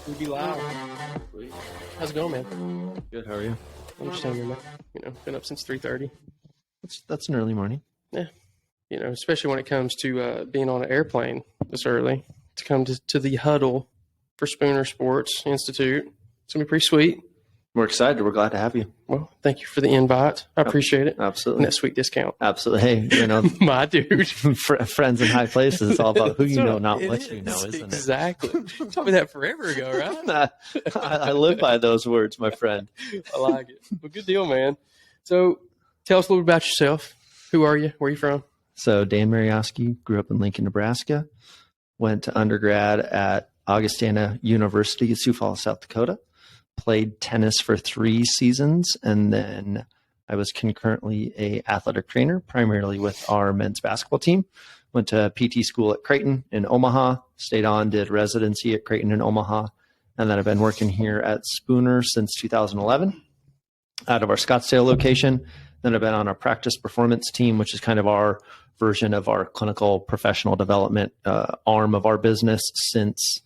We'll be live. How's it going, man? Good. How are you? I'm just hanging, man. Been up since 3:30. That's an early morning. Yeah. Especially when it comes to being on an airplane this early to come to the Huddle for Spooner Sports Institute. It's going to be pretty sweet. We're excited. We're glad to have you. Well, thank you for the invite. I appreciate it. Absolutely. And that sweet discount. Absolutely. Hey, my dude. Friends in high places. It's all about who you know, not what you know, isn't it? Exactly. You told me that forever ago, right? I live by those words, my friend. I like it. Well, good deal, man. So tell us a little bit about yourself. Who are you? Where are you from? So Dan Miriovsky, grew up in Lincoln, Nebraska, went to undergrad at Augustana University in Sioux Falls, South Dakota, played tennis for 3 seasons, and then I was concurrently a athletic trainer, primarily with our men's basketball team. Went to PT school at Creighton in Omaha, stayed on, did residency at Creighton in Omaha, and then I've been working here at Spooner since 2011 out of our Scottsdale location. Then I've been on our practice performance team, which is kind of our version of our clinical professional development arm of our business since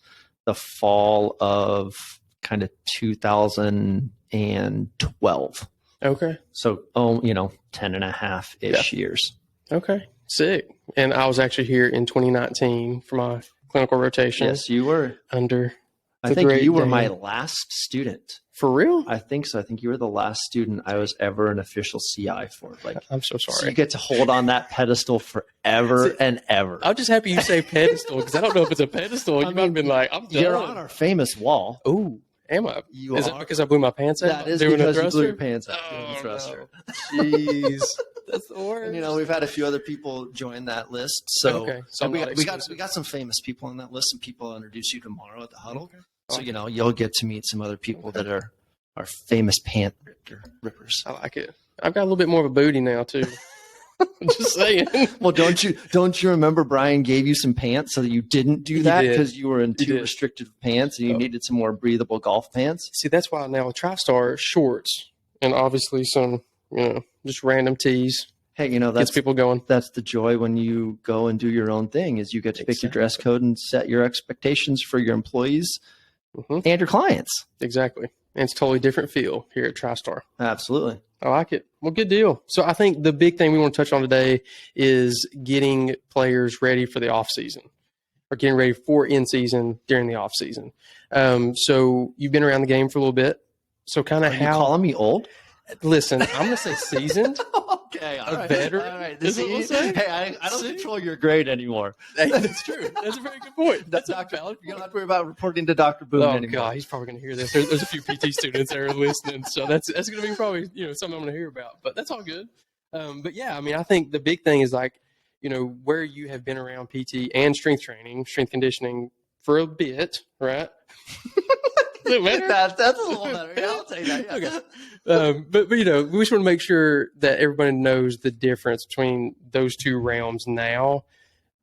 the fall of kind of 2012. Okay. So, 10 and a half-ish years. Okay. Sick. And I was actually here in 2019 for my clinical rotation. Yes, you were. I think you were my last student. For real? I think so. I think you were the last student I was ever an official CI for. I'm so sorry. So you get to hold on that pedestal forever and ever. I'm just happy you say pedestal because I don't know if it's a pedestal. You might have been like, I'm done. You're on our famous wall. Ooh, am I? You is are. it because I blew my pants out? That is doing because a you blew your pants out doing the throster. No. Jeez. That's the worst. And, we've had a few other people join that list. So, okay. So we got some famous people on that list, and people I'll introduce you tomorrow at the Huddle. Okay. So, you'll get to meet some other people that are famous pant rippers. I like it. I've got a little bit more of a booty now, too. I'm just saying. Well, don't you remember Brian gave you some pants so that you didn't do that because you were in too restricted pants and you needed some more breathable golf pants? See, that's why now TriStar shorts and obviously some, just random tees. Hey, that's gets people going. That's the joy when you go and do your own thing is you get to pick your dress code and set your expectations for your employees and your clients. Exactly. And it's a totally different feel here at TriStar. Absolutely. I like it. Well, good deal. So I think the big thing we want to touch on today is getting players ready for the off season or getting ready for in season during the off season. So you've been around the game for a little bit. So kind of you calling me old? Listen, I'm going to say seasoned. Okay. A veteran. All right. Hey, I don't control your grade anymore. Hey, that's true. That's a very good point. That's Dr. Valid. You don't have to worry about reporting to Dr. Boone anymore. God, he's probably going to hear this. There's a few PT students that are listening, so that's going to be probably something I'm going to hear about. But that's all good. But yeah, I think the big thing is where you have been around PT and strength training, strength conditioning for a bit, right? That's a little better. Yeah, I'll take that. Yeah. Okay. But we just want to make sure that everybody knows the difference between those two realms now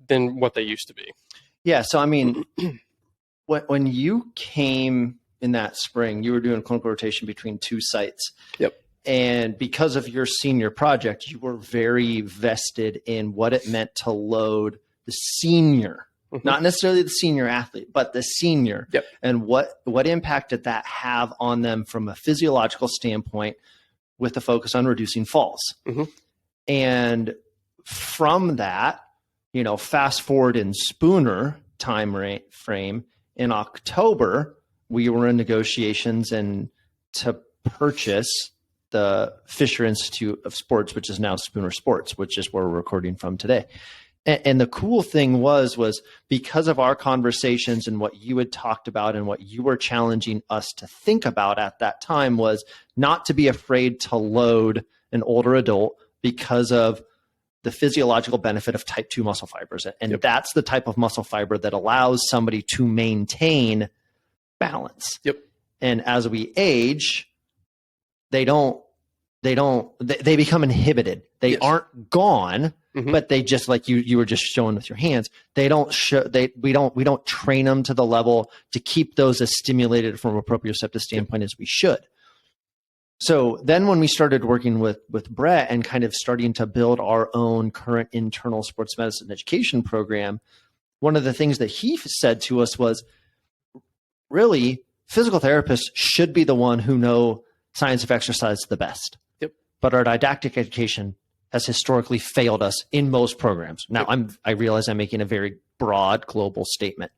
than what they used to be. Yeah. So, when you came in that spring, you were doing a clinical rotation between 2 sites. Yep. And because of your senior project, you were very vested in what it meant to load the senior. Not necessarily the senior athlete, but the senior. Yep. And what impact did that have on them from a physiological standpoint with the focus on reducing falls? And from that, fast forward in Spooner time frame, in October, we were in negotiations and to purchase the Fisher Institute of Sports, which is now Spooner Sports, which is where we're recording from today. And the cool thing was because of our conversations and what you had talked about and what you were challenging us to think about at that time was not to be afraid to load an older adult because of the physiological benefit of type 2 muscle fibers. And that's the type of muscle fiber that allows somebody to maintain balance. Yep. And as we age, they become inhibited. They aren't gone. But they just, like you were just showing with your hands, we don't train them to the level to keep those as stimulated from a proprioceptive standpoint as we should. So then when we started working with Brett and kind of starting to build our own current internal sports medicine education program, one of the things that he said to us was, really, physical therapists should be the one who know science of exercise the best. Yep. But our didactic education has historically failed us in most programs. Now, I realize I'm making a very broad global statement.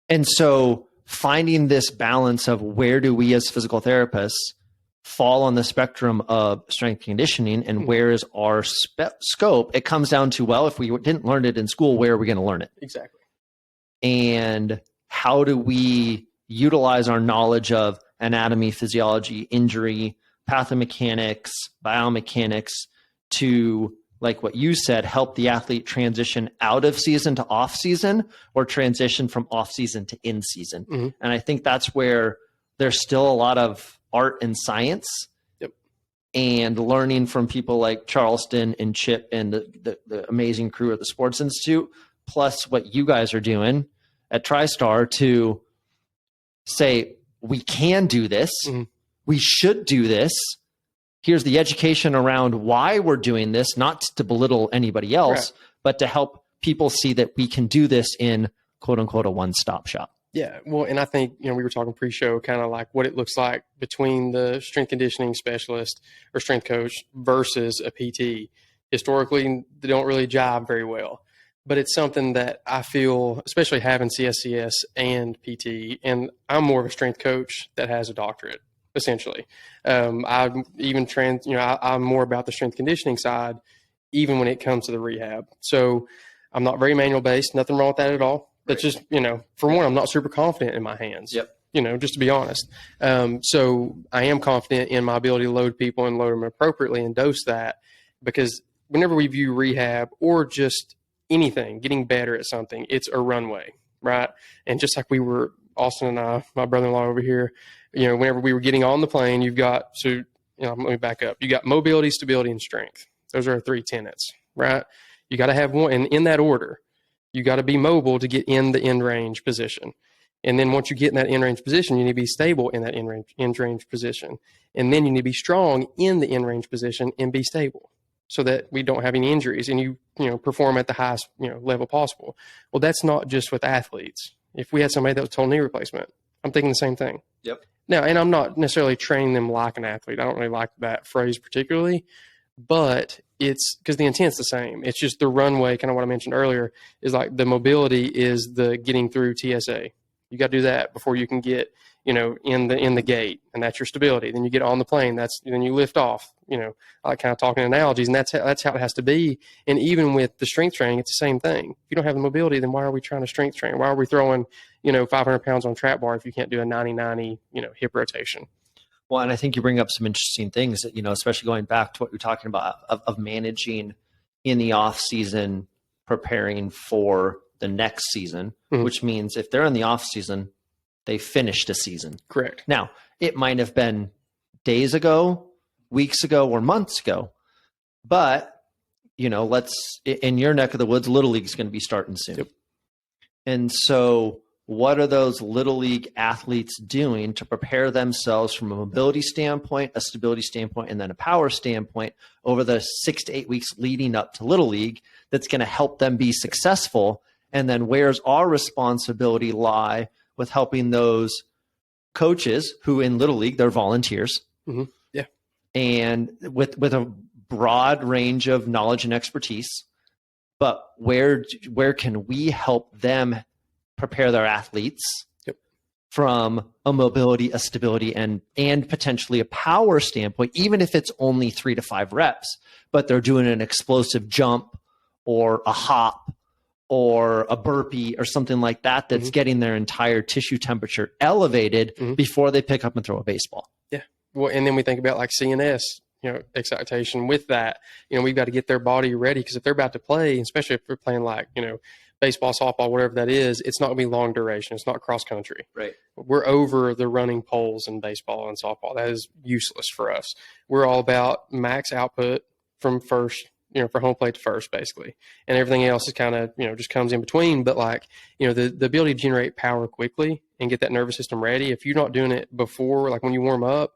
And so finding this balance of where do we as physical therapists fall on the spectrum of strength conditioning and where is our scope, it comes down to, well, if we didn't learn it in school, where are we going to learn it? Exactly. And how do we utilize our knowledge of anatomy, physiology, injury, pathomechanics, biomechanics to, like what you said, help the athlete transition out of season to off season or transition from off season to in season. Mm-hmm. And I think that's where there's still a lot of art and science. Yep. And learning from people like Charleston and Chip and the amazing crew at the Sports Institute, plus what you guys are doing at TriStar to say, we can do this. Mm-hmm. We should do this. Here's the education around why we're doing this, not to belittle anybody else, right, but to help people see that we can do this in quote unquote a one-stop shop. Yeah. Well, and I think, we were talking pre-show kind of like what it looks like between the strength conditioning specialist or strength coach versus a PT. Historically, they don't really jive very well, but it's something that I feel, especially having CSCS and PT, and I'm more of a strength coach that has a doctorate. Essentially, I'm even I'm more about the strength conditioning side, even when it comes to the rehab. So I'm not very manual based. Nothing wrong with that at all. That's just, for one, I'm not super confident in my hands. Yep. Just to be honest. So I am confident in my ability to load people and load them appropriately and dose that, because whenever we view rehab or just anything, getting better at something, it's a runway, right? And just like we were, Austin and I, my brother-in-law over here, whenever we were getting on the plane, you've got, let me back up. You got mobility, stability, and strength. Those are our three tenets, right? You got to have one, and in that order, you got to be mobile to get in the end range position. And then once you get in that end range position, you need to be stable in that end range position. And then you need to be strong in the end range position and be stable so that we don't have any injuries and you perform at the highest, level possible. Well, that's not just with athletes. If we had somebody that was total knee replacement, I'm thinking the same thing. Yep. Now, and I'm not necessarily training them like an athlete. I don't really like that phrase particularly, but it's because the intent's the same. It's just the runway, kind of what I mentioned earlier, is like the mobility is the getting through TSA. You got to do that before you can get, in the gate, and that's your stability. Then you get on the plane. Then you lift off. I like kind of talking analogies, and that's how it has to be. And even with the strength training, it's the same thing. If you don't have the mobility, then why are we trying to strength train? Why are we throwing 500 pounds on trap bar if you can't do a 90-90 hip rotation? Well, and I think you bring up some interesting things that, especially going back to what you're talking about of managing in the off season, preparing for the next season, mm-hmm, which means if they're in the off season, they finished a season. Correct. Now, it might have been days ago, weeks ago, or months ago, but let's, in your neck of the woods, Little League is going to be starting soon. Yep. And so what are those Little League athletes doing to prepare themselves from a mobility standpoint, a stability standpoint, and then a power standpoint over the 6 to 8 weeks leading up to Little League that's going to help them be successful? And then where's our responsibility lie with helping those coaches who in Little League, they're volunteers. Mm-hmm. Yeah. And with a broad range of knowledge and expertise, but where can we help them prepare their athletes, yep, from a mobility, a stability, and potentially a power standpoint, even if it's only 3 to 5 reps, but they're doing an explosive jump or a hop or a burpee or something like that that's, mm-hmm, getting their entire tissue temperature elevated, mm-hmm, before they pick up and throw a baseball. Yeah. Well, and then we think about like CNS, excitation with that. We've got to get their body ready, because if they're about to play, especially if they're playing like, baseball, softball, whatever that is, it's not going to be long duration. It's not cross country. Right. We're over the running poles in baseball and softball. That is useless for us. We're all about max output from first, for home plate to first, basically. And everything else is kind of, just comes in between. But like, the ability to generate power quickly and get that nervous system ready, if you're not doing it before, like when you warm up,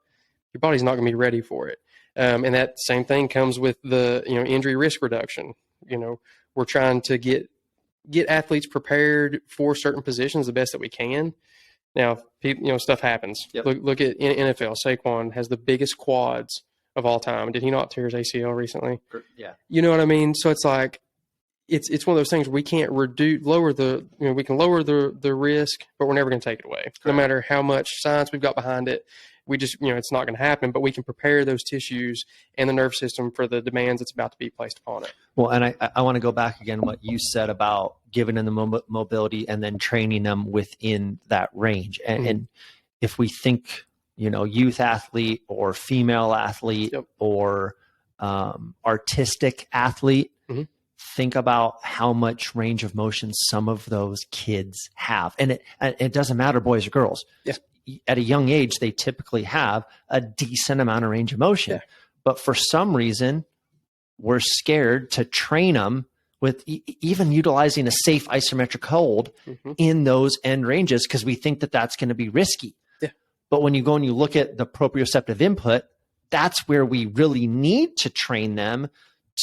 your body's not going to be ready for it. And that same thing comes with the, injury risk reduction. We're trying to get get athletes prepared for certain positions the best that we can. Now, people, stuff happens. Yep. Look at NFL. Saquon has the biggest quads of all time. Did he not tear his ACL recently? Yeah. You know what I mean? So it's like, it's one of those things where we can't lower the, we can lower the risk, but we're never going to take it away. Correct. No matter how much science we've got behind it, we just, it's not going to happen, but we can prepare those tissues and the nervous system for the demands that's about to be placed upon it. Well, and I want to go back again, what you said about giving them the mobility and then training them within that range. And if we think, youth athlete or female athlete or artistic athlete, think about how much range of motion some of those kids have. And it doesn't matter, boys or girls. Yeah. At a young age, they typically have a decent amount of range of motion. Yeah. But for some reason, we're scared to train them with even utilizing a safe isometric hold in those end ranges because we think that that's going to be risky. Yeah. But when you go and you look at the proprioceptive input, that's where we really need to train them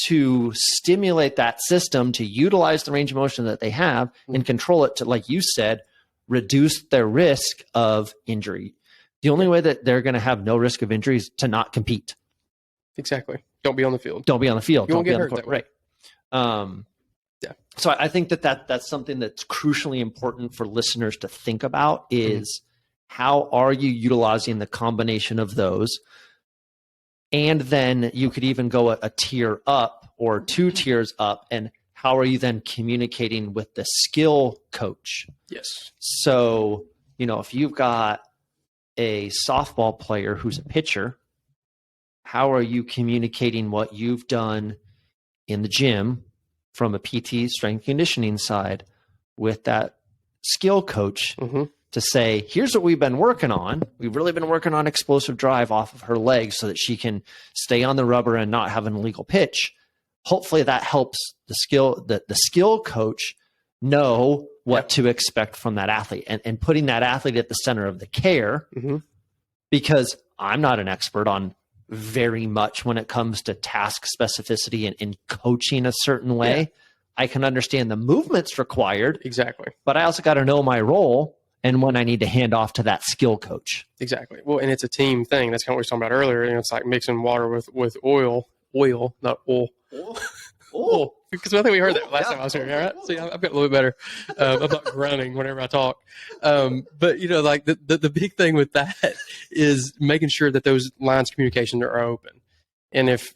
to stimulate that system to utilize the range of motion that they have and control it to, like you said, reduce their risk of injury. The only way that they're going to have no risk of injury is to not compete. Exactly. Don't be on the field. Don't be on the field. You Don't won't be get on hurt the court. that way. Right. Yeah. So I think that's something that's crucially important for listeners to think about is how are you utilizing the combination of those? And then you could even go a tier up or 2 tiers up, and how are you then communicating with the skill coach? Yes. So, if you've got a softball player who's a pitcher, how are you communicating what you've done in the gym from a PT strength conditioning side with that skill coach to say, here's what we've been working on. We've really been working on explosive drive off of her legs so that she can stay on the rubber and not have an illegal pitch. Hopefully that helps the skill coach know what to expect from that athlete and putting that athlete at the center of the care because I'm not an expert on very much when it comes to task specificity and coaching a certain way. Yeah. I can understand the movements required. Exactly. But I also got to know my role and when I need to hand off to that skill coach. Exactly. Well, and it's a team thing. That's kind of what we were talking about earlier. It's like mixing water with oil, not oil. Oh, because I think we heard that last time I was here. All right. See, I've got a little bit better. I'm not grunting whenever I talk. But like the big thing with that is making sure that those lines of communication are open. And if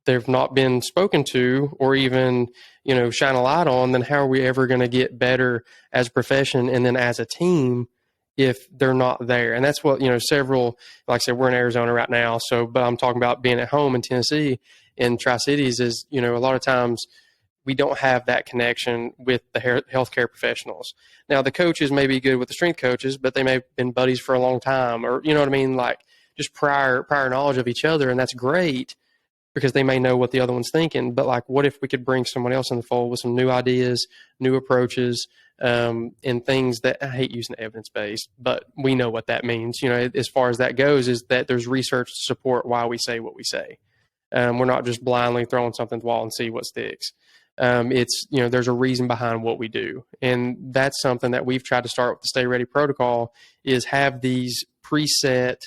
they've not been spoken to or even, shine a light on, then how are we ever going to get better as a profession and then as a team if they're not there? And that's what, several, like I said, we're in Arizona right now. So, but I'm talking about being at home in Tennessee in Tri-Cities is, a lot of times we don't have that connection with the healthcare professionals. Now, the coaches may be good with the strength coaches, but they may have been buddies for a long time or, you know what I mean? Like just prior knowledge of each other. And that's great because they may know what the other one's thinking. But like, what if we could bring someone else in the fold with some new ideas, new approaches, and things that I hate using evidence-based, but we know what that means. As far as that goes, is that there's research to support why we say what we say. We're not just blindly throwing something at the wall and see what sticks. It's, there's a reason behind what we do. And that's something that we've tried to start with the Stay Ready protocol is have these preset,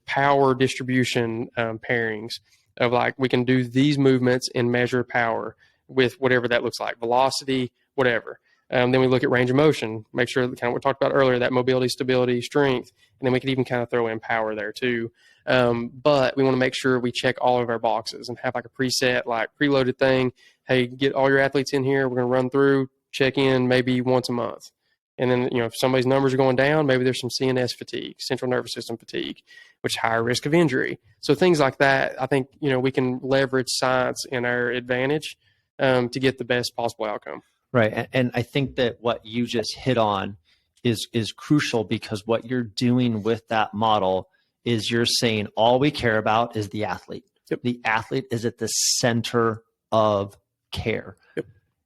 power distribution pairings of like, we can do these movements and measure power with whatever that looks like, velocity, whatever. Then we look at range of motion, make sure kind of what we talked about earlier, that mobility, stability, strength, and then we can even kind of throw in power there too. But we want to make sure we check all of our boxes and have like a preset, like preloaded thing. Hey, get all your athletes in here. We're going to run through, check in maybe once a month. And then, if somebody's numbers are going down, maybe there's some CNS fatigue, central nervous system fatigue, which is higher risk of injury. So things like that, I think, we can leverage science in our advantage to get the best possible outcome. Right. And I think that what you just hit on is crucial because what you're doing with that model is you're saying all we care about is the athlete. Yep. The athlete is at the center of care. Yep.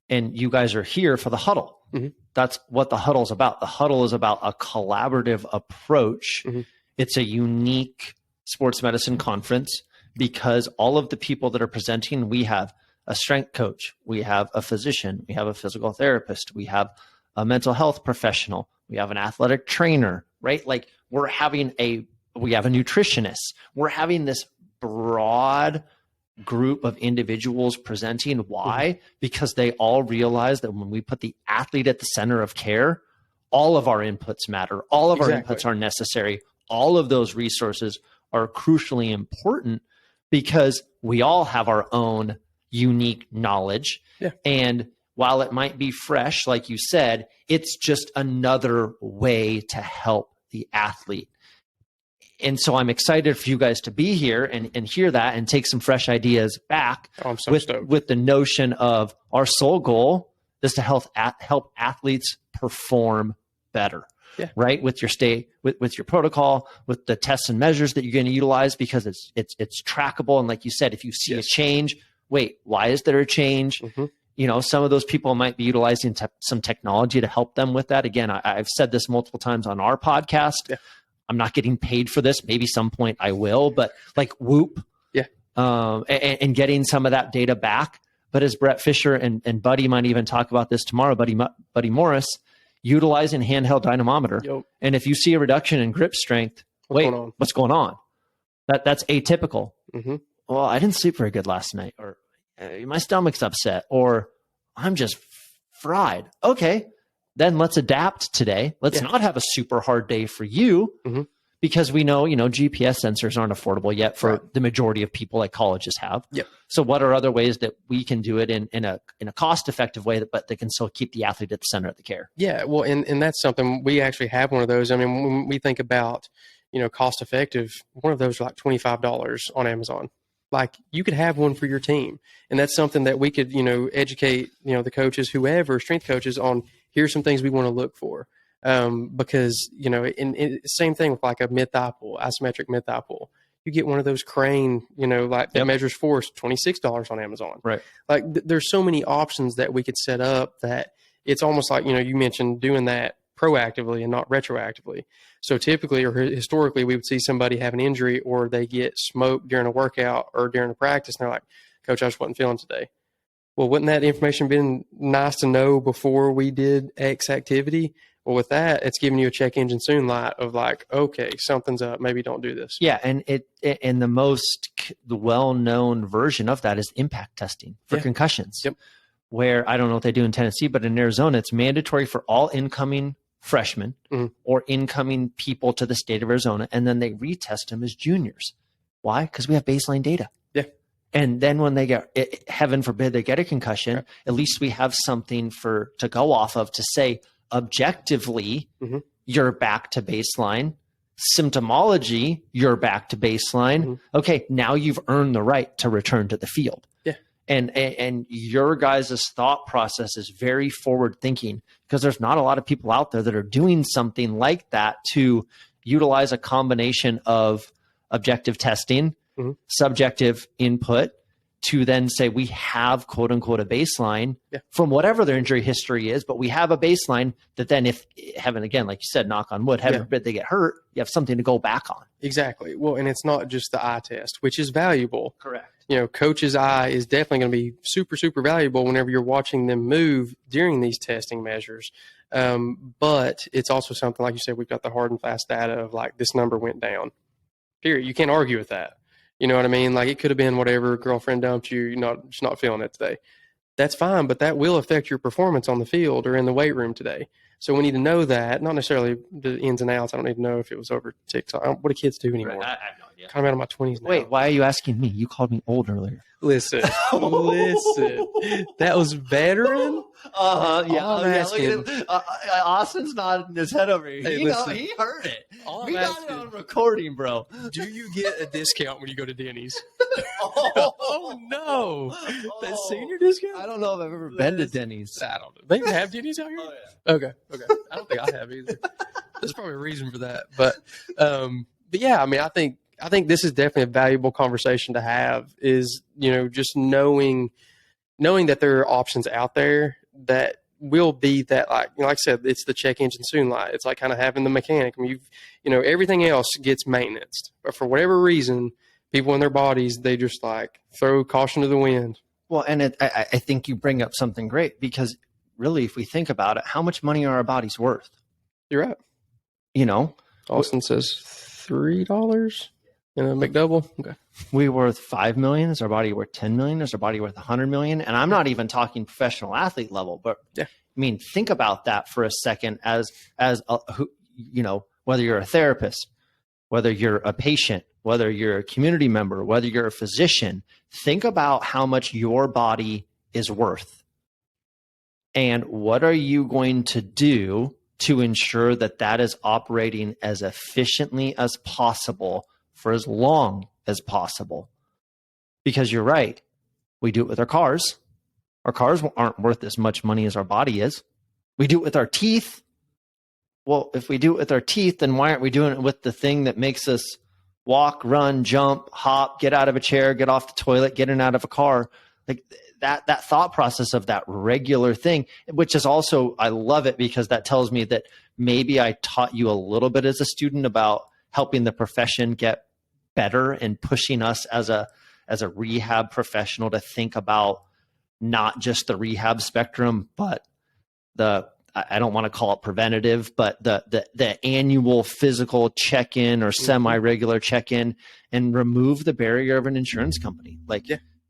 And you guys are here for the huddle. Mm-hmm. That's what the huddle is about. The huddle is about a collaborative approach. Mm-hmm. It's a unique sports medicine conference because all of the people that are presenting, we have a strength coach, we have a physician, we have a physical therapist, we have a mental health professional, we have an athletic trainer, right? Like we have a nutritionist. We're having this broad group of individuals presenting. Why? Because they all realize that when we put the athlete at the center of care, all of our inputs matter. All of our inputs are necessary. All of those resources are crucially important because we all have our own unique knowledge. Yeah. And while it might be fresh, like you said, it's just another way to help the athlete. And so I'm excited for you guys to be here and hear that and take some fresh ideas back with the notion of our sole goal is to help athletes perform better, right? With your protocol, with the tests and measures that you're going to utilize, because it's trackable. And like you said, if you see a change, wait, why is there a change? Some of those people might be utilizing some technology to help them with that. Again, I've said this multiple times on our podcast. Yeah. I'm not getting paid for this. Maybe some point I will, but like Whoop, and getting some of that data back. But as Brett Fisher and Buddy might even talk about this tomorrow, Buddy Morris, utilizing handheld dynamometer. Yep. And if you see a reduction in grip strength, what's going on? That's atypical. Well, I didn't sleep very good last night, or my stomach's upset, or I'm just fried. Okay. Then let's adapt today. Let's not have a super hard day for you because we know, GPS sensors aren't affordable yet for the majority of people like colleges have. Yep. So what are other ways that we can do it in a cost-effective way, but they can still keep the athlete at the center of the care? Yeah. Well, and that's something we actually have one of those. I mean, when we think about, cost-effective, one of those are like $25 on Amazon. Like you could have one for your team. And that's something that we could, educate, the coaches, whoever, strength coaches on, here's some things we want to look for. Because, same thing with like a mid-thigh pull, isometric mid-thigh pull. You get one of those crane, that measures force, $26 on Amazon. Right. Like there's so many options that we could set up that it's almost like, you mentioned doing that proactively and not retroactively. So typically or historically, we would see somebody have an injury or they get smoked during a workout or during a practice. And they're like, Coach, I just wasn't feeling today. Well, wouldn't that information been nice to know before we did X activity? Well, with that, it's giving you a check engine soon light of like, okay, something's up. Maybe don't do this. Yeah, and the well-known version of that is impact testing for concussions. Yep. Where I don't know what they do in Tennessee, but in Arizona, it's mandatory for all incoming freshmen or incoming people to the state of Arizona, and then they retest them as juniors. Why? Because we have baseline data. Yeah. And then when they get, heaven forbid, they get a concussion, at least we have something to go off of to say, objectively, you're back to baseline. Symptomology, you're back to baseline. Okay, now you've earned the right to return to the field. Yeah. And your guys' thought process is very forward thinking because there's not a lot of people out there that are doing something like that to utilize a combination of objective testing, subjective input, to then say we have quote unquote a baseline from whatever their injury history is, but we have a baseline that then if heaven, again, like you said, knock on wood, heaven forbid they get hurt, you have something to go back on. Exactly. Well, and it's not just the eye test, which is valuable. Correct. Coach's eye is definitely going to be super, super valuable whenever you're watching them move during these testing measures. But it's also something, like you said, we've got the hard and fast data of like this number went down. Period. You can't argue with that. You know what I mean? Like it could have been whatever, girlfriend dumped you, you're just not feeling it today. That's fine, but that will affect your performance on the field or in the weight room today. So we need to know that, not necessarily the ins and outs. I don't need to know if it was over TikTok. What do kids do anymore? Right. I have no idea. Kind of out of my 20s now. Wait, why are you asking me? You called me old earlier. Listen. That was veteran? Yeah. Austin's nodding his head over here. Hey, he heard it. We got it on recording, bro. Do you get a discount when you go to Denny's? Oh no. That senior discount? I don't know if I've ever been to Denny's. I don't know. They even have Denny's out here? Oh, yeah. Okay. I don't think I have either. There's probably a reason for that. But yeah, I mean, I think this is definitely a valuable conversation to have is, just knowing that there are options out there that will be that, like I said, it's the check engine soon light. It's like kind of having the mechanic. I mean, everything else gets maintenanced, but for whatever reason, people in their bodies, they just like throw caution to the wind. Well, and I think you bring up something great, because really, if we think about it, how much money are our bodies worth? You're right. You know, Austin says $3 in a McDouble. Okay. We worth 5 million. Is our body worth 10 million? Is our body worth 100 million? And I'm not even talking professional athlete level, but yeah. I mean, think about that for a second as whether you're a therapist, whether you're a patient, whether you're a community member, whether you're a physician, think about how much your body is worth. And what are you going to do to ensure that that is operating as efficiently as possible for as long as possible? Because you're right. We do it with our cars. Our cars aren't worth as much money as our body is. We do it with our teeth. Well, if we do it with our teeth, then why aren't we doing it with the thing that makes us walk, run, jump, hop, get out of a chair, get off the toilet, get in and out of a car? Like that thought process of that regular thing, which is also, I love it, because that tells me that maybe I taught you a little bit as a student about helping the profession get better and pushing us as a rehab professional to think about not just the rehab spectrum, but I don't want to call it preventative, but the annual physical check-in or semi-regular check-in, and remove the barrier of an insurance company. Like,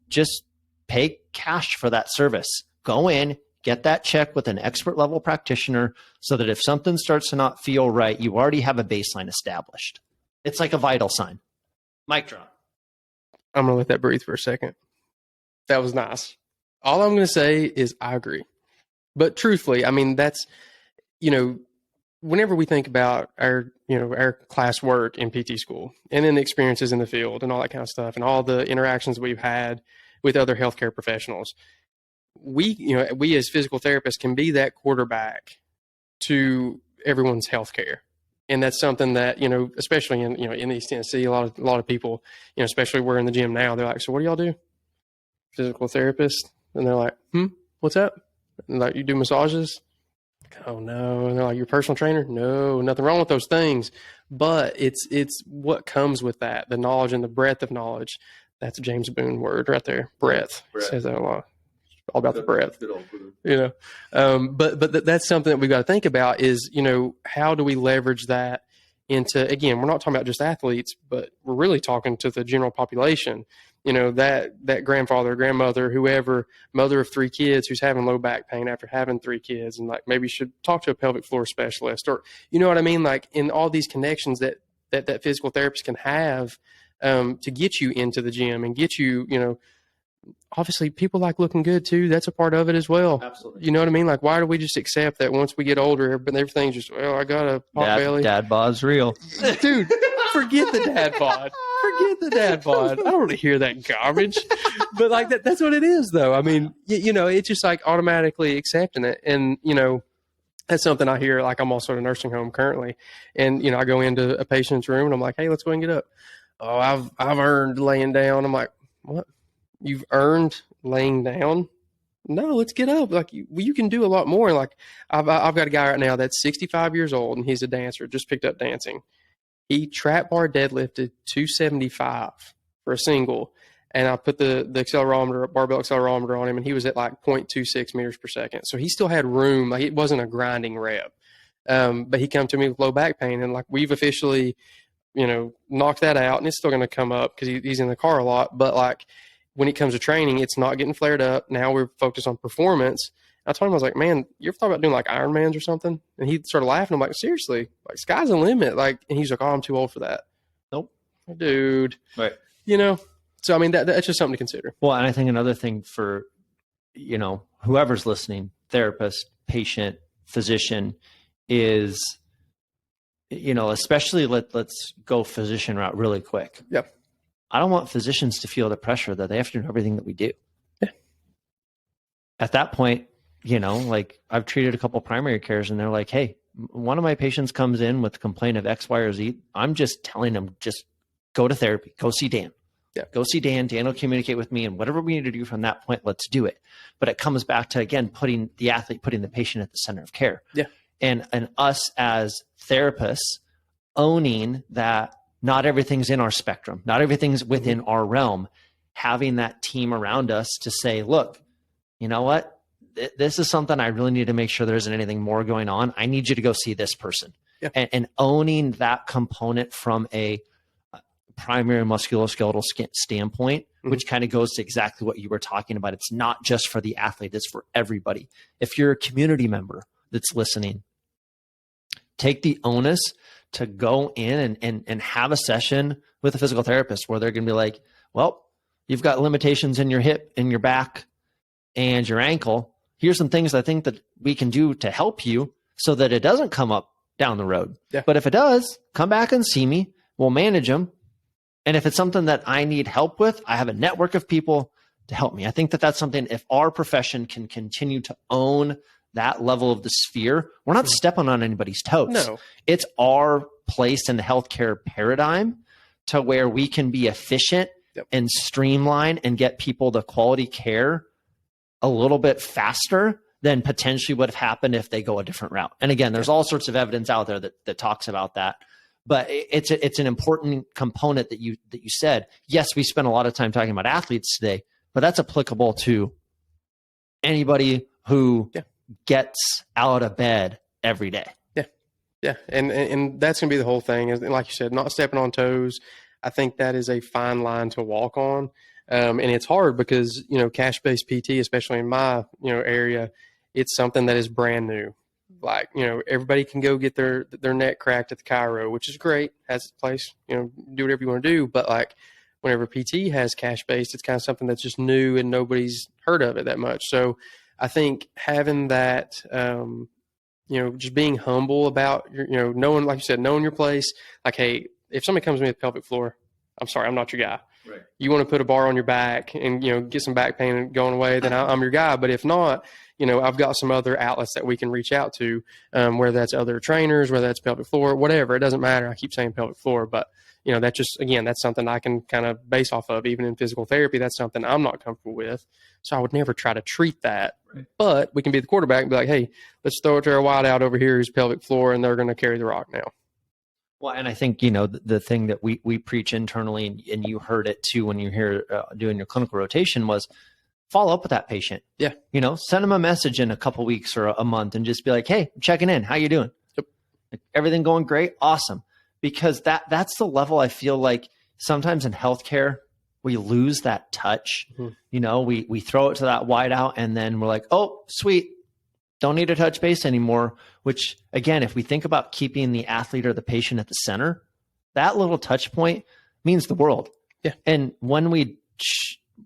just pay cash for that service. Go in, get that check with an expert level practitioner, so that if something starts to not feel right, you already have a baseline established. It's like a vital sign. Mic drop. I'm going to let that breathe for a second. That was nice. All I'm going to say is I agree. But truthfully, I mean, that's, whenever we think about our class work in PT school, and then the experiences in the field and all that kind of stuff, and all the interactions we've had with other healthcare professionals, we as physical therapists can be that quarterback to everyone's healthcare. And that's something that, especially in East Tennessee, a lot of people, especially we're in the gym now, they're like, so what do y'all do? Physical therapist? And they're like, what's up? And like, you do massages? Oh no. And they're like, you're a personal trainer? No, nothing wrong with those things. But it's what comes with that, the knowledge and the breadth of knowledge. That's a James Boone word right there. Breadth. Says that a lot. All about the breadth. But that's something that we've got to think about is, how do we leverage that into, again, we're not talking about just athletes, but we're really talking to the general population. That grandfather, grandmother, whoever, mother of 3 kids who's having low back pain after having 3 kids, and like maybe should talk to a pelvic floor specialist, or you know what I mean? Like, in all these connections that physical therapist can have to get you into the gym and get you, obviously people like looking good too. That's a part of it as well. Absolutely. You know what I mean? Like, why do we just accept that once we get older, but everything's just, well, I got a pot belly. Dad bod's real. Dude, forget the dad bod. Forget the dad bod. I don't want to hear that garbage. But like that's what it is though. I mean, it's just like automatically accepting it. And, that's something I hear. Like, I'm also at a nursing home currently. And, I go into a patient's room and I'm like, hey, let's go ahead and get up. Oh, I've earned laying down. I'm like, what? You've earned laying down? No, let's get up. Like, you can do a lot more. Like, I've got a guy right now that's 65 years old and he's a dancer, just picked up dancing. He trap bar deadlifted 275 for a single, and I put the barbell accelerometer on him, and he was at like 0.26 meters per second. So he still had room. Like, it wasn't a grinding rep. But he come to me with low back pain, and like, we've officially, knocked that out, and it's still going to come up because he's in the car a lot. But like, when it comes to training, it's not getting flared up. Now we're focused on performance. I told him, I was like, man, you ever thought about doing like Ironmans or something? And he started laughing. I'm like, seriously? Like, sky's the limit. Like, and he's like, oh, I'm too old for that. Nope. Dude. Right. So, I mean, that's just something to consider. Well, and I think another thing for, whoever's listening, therapist, patient, physician, is, especially let's go physician route really quick. Yeah. I don't want physicians to feel the pressure that they have to do everything that we do. Yeah. At that point, like, I've treated a couple primary cares and they're like, hey, one of my patients comes in with a complaint of X, Y, or Z. I'm just telling them, just go to therapy, go see Dan. Yeah. Go see Dan. Dan will communicate with me, and whatever we need to do from that point, let's do it. But it comes back to, again, putting the patient at the center of care. Yeah. And us as therapists owning that not everything's in our spectrum, not everything's within our realm, having that team around us to say, look, you know what? This is something I really need to make sure there isn't anything more going on. I need you to go see this person. Yeah. And owning that component from a primary musculoskeletal standpoint, which kind of goes to exactly what you were talking about. It's not just for the athlete, it's for everybody. If you're a community member that's listening, take the onus to go in and have a session with a physical therapist where they're going to be like, well, you've got limitations in your hip, in your back, and your ankle. Here's some things I think that we can do to help you so that it doesn't come up down the road. Yeah. But if it does, come back and see me. We'll manage them. And if it's something that I need help with, I have a network of people to help me. I think that that's something, if our profession can continue to own that level of the sphere, we're not stepping on anybody's toes. No. It's our place in the healthcare paradigm to where we can be efficient and streamline and get people the quality care a little bit faster than potentially would have happened if they go a different route. And again, there's all sorts of evidence out there that talks about that. But it's an important component that you said. Yes, we spent a lot of time talking about athletes today, but that's applicable to anybody who gets out of bed every day. Yeah. And that's going to be the whole thing. And like you said, not stepping on toes. I think that is a fine line to walk on. And it's hard because, cash-based PT, especially in my, area, it's something that is brand new. Like, everybody can go get their neck cracked at the chiro, which is great, has its place, do whatever you want to do. But like whenever PT has cash-based, it's kind of something that's just new and nobody's heard of it that much. So I think having that, just being humble about your, knowing, like you said, knowing your place. Like, hey, if somebody comes to me with pelvic floor, I'm sorry, I'm not your guy. Right. You want to put a bar on your back and, get some back pain going away, then I'm your guy. But if not, I've got some other outlets that we can reach out to, whether that's other trainers, whether that's pelvic floor, whatever. It doesn't matter. I keep saying pelvic floor, but, that just, again, that's something I can kind of base off of. Even in physical therapy, that's something I'm not comfortable with. So I would never try to treat that. Right. But we can be the quarterback and be like, hey, let's throw it to our wide out over here who's pelvic floor, and they're going to carry the rock now. Well, and I think, the thing that we preach internally, and you heard it too when you're here doing your clinical rotation, was follow up with that patient. Yeah. Send them a message in a couple weeks or a month and just be like, hey, I'm checking in. How you doing? Yep. Everything going great? Awesome. Because that's the level I feel like sometimes in healthcare, we lose that touch. Mm-hmm. We throw it to that wide out and then we're like, oh, sweet. Don't need to touch base anymore, which again, if we think about keeping the athlete or the patient at the center, that little touch point means the world. Yeah. And when we,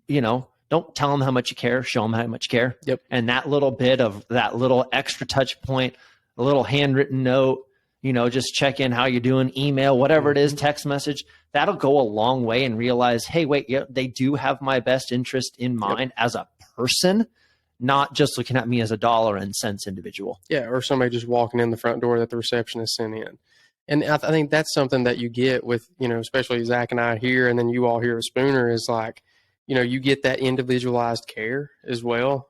don't tell them how much you care, show them how much you care. Yep. And that little bit of that little extra touch point, a little handwritten note, just check in how you're doing, email, whatever it is, text message, that'll go a long way and realize, hey, wait, they do have my best interest in mind as a person, not just looking at me as a dollar and cents individual. Yeah, or somebody just walking in the front door that the receptionist sent in. And I think that's something that you get with, especially Zach and I here, and then you all here at Spooner, is like, you get that individualized care as well.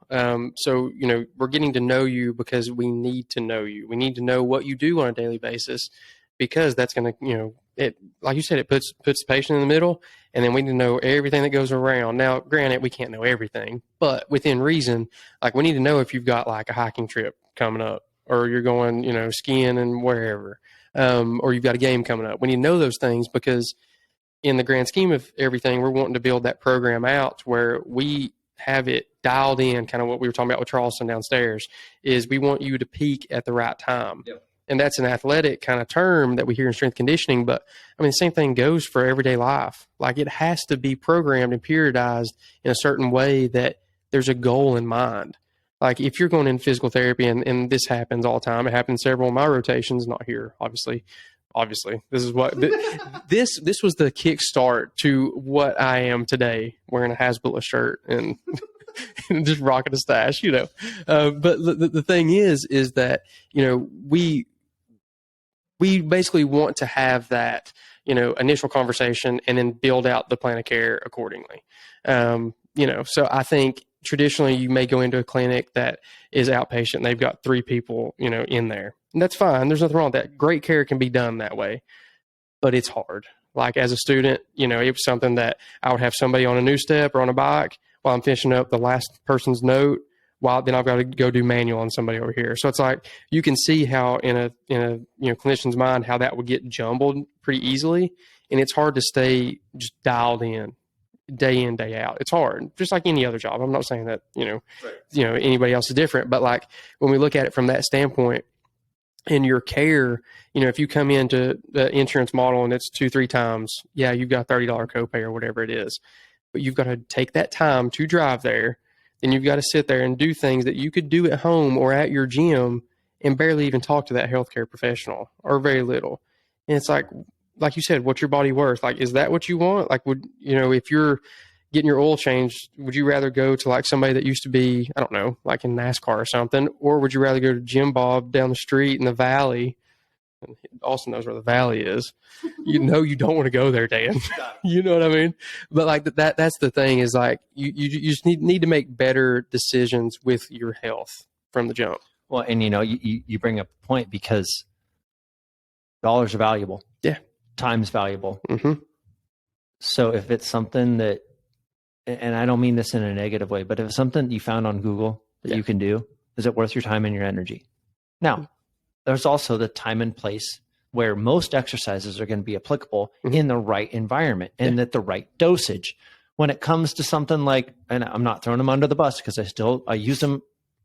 So, we're getting to know you because we need to know you. We need to know what you do on a daily basis, because that's going to, it, like you said, it puts the patient in the middle, and then we need to know everything that goes around. Now, granted, we can't know everything, but within reason, like we need to know if you've got like a hiking trip coming up, or you're going, skiing and wherever, or you've got a game coming up. We need to know those things, because in the grand scheme of everything, we're wanting to build that program out where we have it dialed in, kind of what we were talking about with Charleston downstairs, is we want you to peak at the right time. Yep. And that's an athletic kind of term that we hear in strength conditioning. But I mean, the same thing goes for everyday life. Like it has to be programmed and periodized in a certain way that there's a goal in mind. Like if you're going in physical therapy, and this happens all the time, it happens several of my rotations, not here, obviously, this is what, this was the kickstart to what I am today, wearing a Hasbullah shirt and, and just rocking a stash, but the thing is that, we basically want to have that, initial conversation and then build out the plan of care accordingly. So I think traditionally you may go into a clinic that is outpatient and they've got 3 people, in there, and that's fine. There's nothing wrong with that. Great care can be done that way, but it's hard. Like as a student, it was something that I would have somebody on a new step or on a bike while I'm finishing up the last person's note, while then I've got to go do manual on somebody over here. So it's like you can see how in a clinician's mind how that would get jumbled pretty easily, and it's hard to stay just dialed in, day out. It's hard, just like any other job. I'm not saying that anybody else is different, but like when we look at it from that standpoint, in your care, if you come into the insurance model and it's 2-3 times, yeah, you've got $30 copay or whatever it is, but you've got to take that time to drive there. Then you've got to sit there and do things that you could do at home or at your gym and barely even talk to that healthcare professional, or very little. And it's like you said, what's your body worth? Like, is that what you want? Like, if you're getting your oil changed, would you rather go to like somebody that used to be, I don't know, like in NASCAR or something, or would you rather go to Jim Bob down the street in the valley? Austin knows where the valley is. You don't want to go there, Dan. You know what I mean? But like that's the thing, is like you just need to make better decisions with your health from the jump. Well, and you bring up a point, because dollars are valuable. Yeah. Time's valuable. Mm-hmm. So if it's something that, and I don't mean this in a negative way, but if it's something you found on Google that you can do, is it worth your time and your energy? Now, there's also the time and place where most exercises are going to be applicable in the right environment and at the right dosage. When it comes to something like, and I'm not throwing them under the bus because I use them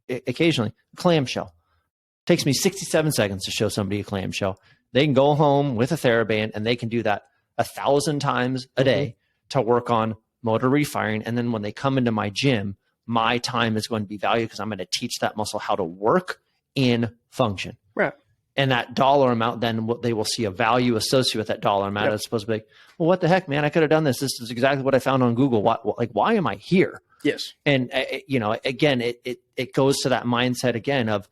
occasionally, clamshell. It takes me 67 seconds to show somebody a clamshell. They can go home with a TheraBand and they can do that 1,000 times a day to work on motor refiring. And then when they come into my gym, my time is going to be valued because I'm going to teach that muscle how to work in function. Right. And that dollar amount, then they will see a value associated with that dollar amount. It's supposed to be like, well, what the heck, man? I could have done this. This is exactly what I found on Google. Why am I here? Yes. And again, it goes to that mindset again of,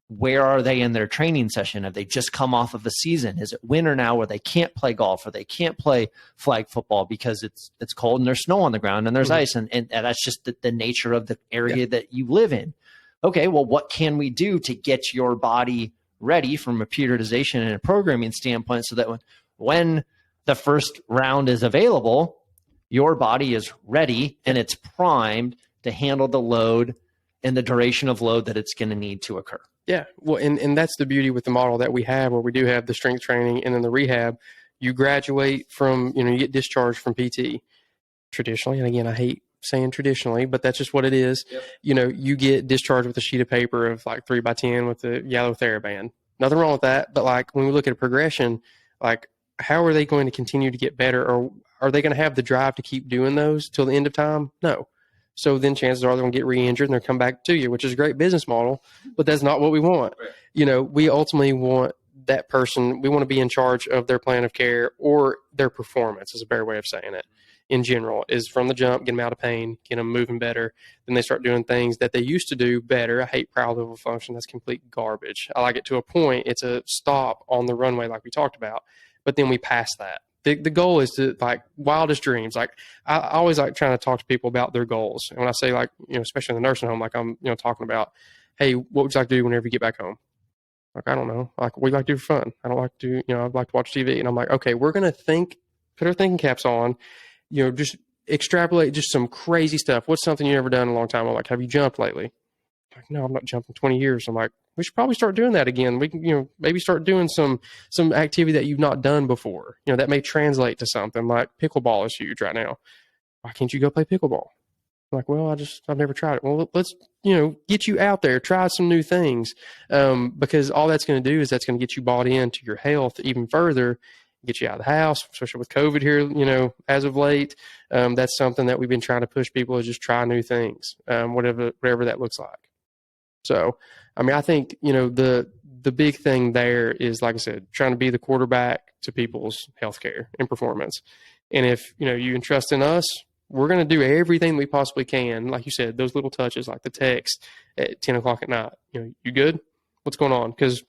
where are they in their training session? Have they just come off of a season? Is it winter now where they can't play golf or they can't play flag football because it's cold and there's snow on the ground and there's ice, and that's just the nature of the area that you live in. Okay, well, what can we do to get your body ready from a periodization and a programming standpoint, so that when the first round is available, your body is ready and it's primed to handle the load and the duration of load that it's going to need to occur. Yeah. Well, and that's the beauty with the model that we have, where we do have the strength training and then the rehab. You graduate from, you get discharged from PT traditionally. And again, I hate saying traditionally, but that's just what it is. Yep. You get discharged with a sheet of paper of like 3x10 with the yellow TheraBand. Nothing wrong with that. But like when we look at a progression, like how are they going to continue to get better, or are they going to have the drive to keep doing those till the end of time? No. So then chances are they're going to get re-injured and they'll come back to you, which is a great business model, but that's not what we want. Right. We ultimately want that person, we want to be in charge of their plan of care, or their performance is a better way of saying it in general, is from the jump, get them out of pain, get them moving better. Then they start doing things that they used to do better. I hate proud level function. That's complete garbage. I like it to a point. It's a stop on the runway like we talked about, but then we pass that. The goal is to, like, wildest dreams. Like I always like trying to talk to people about their goals. And when I say, like, especially in the nursing home, like I'm, talking about, hey, what would you like to do whenever you get back home? Like, I don't know. Like, what do you like to do for fun? I don't like to, I'd like to watch TV. And I'm like, okay, we're going to put our thinking caps on, just extrapolate just some crazy stuff. What's something you've never done in a long time? I'm like, have you jumped lately? Like, no, I'm not jumping 20 years. I'm like, we should probably start doing that again. We can, maybe start doing some activity that you've not done before, that may translate to something. Like pickleball is huge right now. Why can't you go play pickleball? I'm like, well, I've never tried it. Well, let's, get you out there, try some new things. Because all that's going to do is that's going to get you bought into your health even further, get you out of the house, especially with COVID here, as of late. That's something that we've been trying to push people to just try new things, whatever that looks like. So, I mean, I think, the big thing there is, like I said, trying to be the quarterback to people's healthcare and performance. And if, you entrust in us, we're going to do everything we possibly can. Like you said, those little touches, like the text at 10 o'clock at night, you good? What's going on? Because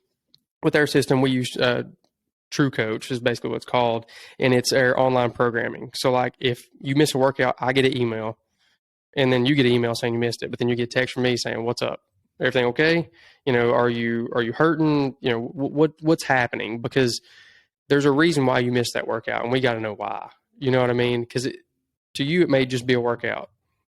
with our system, we use True Coach is basically what it's called. And it's our online programming. So like if you miss a workout, I get an email, and then you get an email saying you missed it, but then you get a text from me saying, what's up? Everything okay? Are you hurting? What's happening? Because there's a reason why you missed that workout, and we got to know why. You know what I mean? Because to you, it may just be a workout.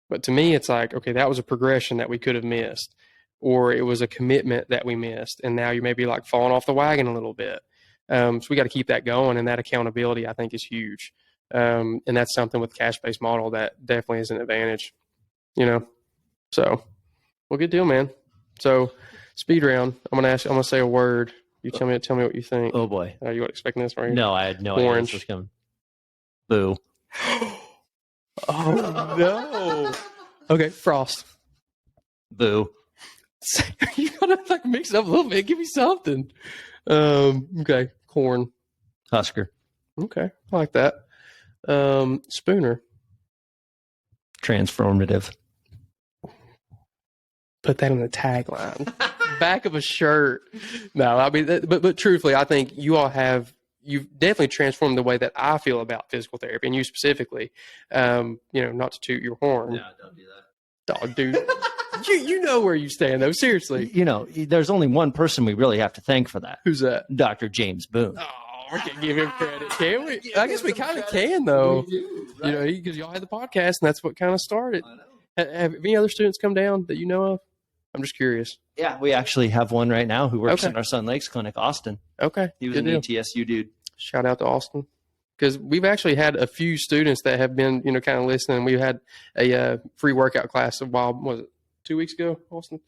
But to me, it's like, okay, that was a progression that we could have missed, or it was a commitment that we missed, and now you may be like falling off the wagon a little bit. So we got to keep that going, and that accountability, I think, is huge. And that's something with cash-based model that definitely is an advantage, you know? So, well, good deal, man. So speed round, I'm going to say a word. You tell me what you think. Oh boy. Are you expecting this right? No, I had no Orange. idea this was coming. Boo. Oh no. Okay, frost. Boo. You gotta like mix it up a little bit. Give me something. Okay, corn. Husker. Okay, I like that. Spooner. Transformative. Put that in the tagline. Back of a shirt. No, I mean, but truthfully, I think you've definitely transformed the way that I feel about physical therapy, and you specifically. Not to toot your horn. No, don't do that. Dog, dude. you know where you stand, though. Seriously. There's only one person we really have to thank for that. Who's that? Dr. James Boone. Oh, we can give him credit, can we? I guess we kind of can, though. We do, right? Because y'all had the podcast, and that's what kind of started. I know. Have any other students come down that you know of? I'm just curious. Yeah, we actually have one right now who works in our Sun Lakes clinic, Austin. Okay. He was an ETSU dude. Shout out to Austin. Because we've actually had a few students that have been, kind of listening. We had a free workout class was it 2 weeks ago, Austin?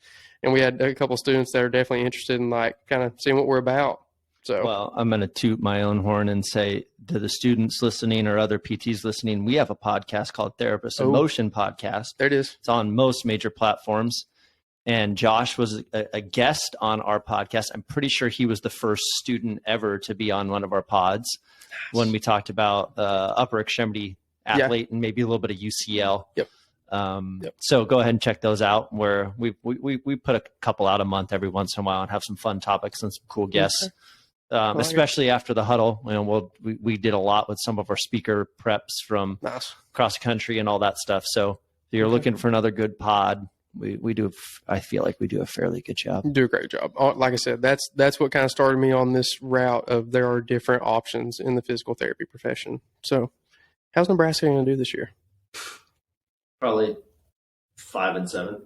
And we had a couple of students that are definitely interested in like kind of seeing what we're about. So, well, I'm going to toot my own horn and say to the students listening or other PTs listening, we have a podcast called Therapist in Motion Podcast. There it is. It's on most major platforms. And Josh was a guest on our podcast. I'm pretty sure he was the first student ever to be on one of our pods when we talked about upper extremity athlete and maybe a little bit of UCL. Yep. So go ahead and check those out, where we put a couple out a month every once in a while and have some fun topics and some cool guests. Especially after the huddle, we did a lot with some of our speaker preps from across the country and all that stuff. So if you're looking for another good pod, we do. I feel like we do a fairly good job. You do a great job. Like I said, that's what kind of started me on this route of there are different options in the physical therapy profession. So, how's Nebraska going to do this year? Probably 5-7.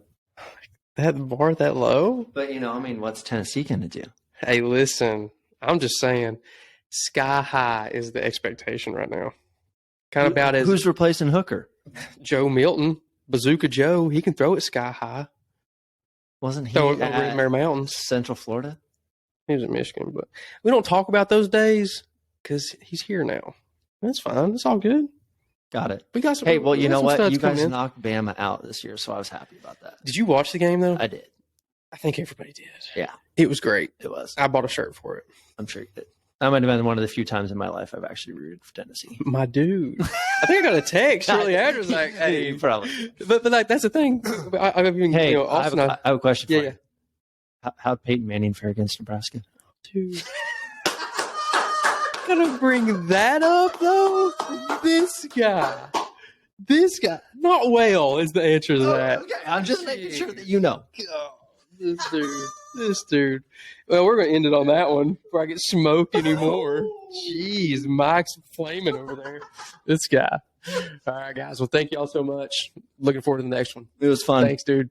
That bar that low? But what's Tennessee going to do? Hey, listen, I'm just saying, sky high is the expectation right now. Kind of about as who's replacing Hooker? Joe Milton. Bazooka Joe, he can throw it sky high. Wasn't he over in Mare Mountains, Central Florida? He was in Michigan, but we don't talk about those days because he's here now. That's fine. It's all good. Got it. We got some. Hey, well, you know what? You guys knocked Bama out this year, so I was happy about that. Did you watch the game though? I did. I think everybody did. Yeah, it was great. It was. I bought a shirt for it. I'm sure you did. That might have been one of the few times in my life I've actually rooted for Tennessee. My dude. I think I got a text shortly after. It was like, hey. Probably. But like, that's the thing. I have a question for you. How'd Peyton Manning fare against Nebraska? Dude. Gonna bring that up, though? This guy. Not well is the answer to that. Okay. I'm just making sure that you know. Oh, this dude. Well, we're going to end it on that one before I get smoked anymore. Jeez, Mike's flaming over there. This guy. All right, guys. Well, thank you all so much. Looking forward to the next one. It was fun. Thanks, dude.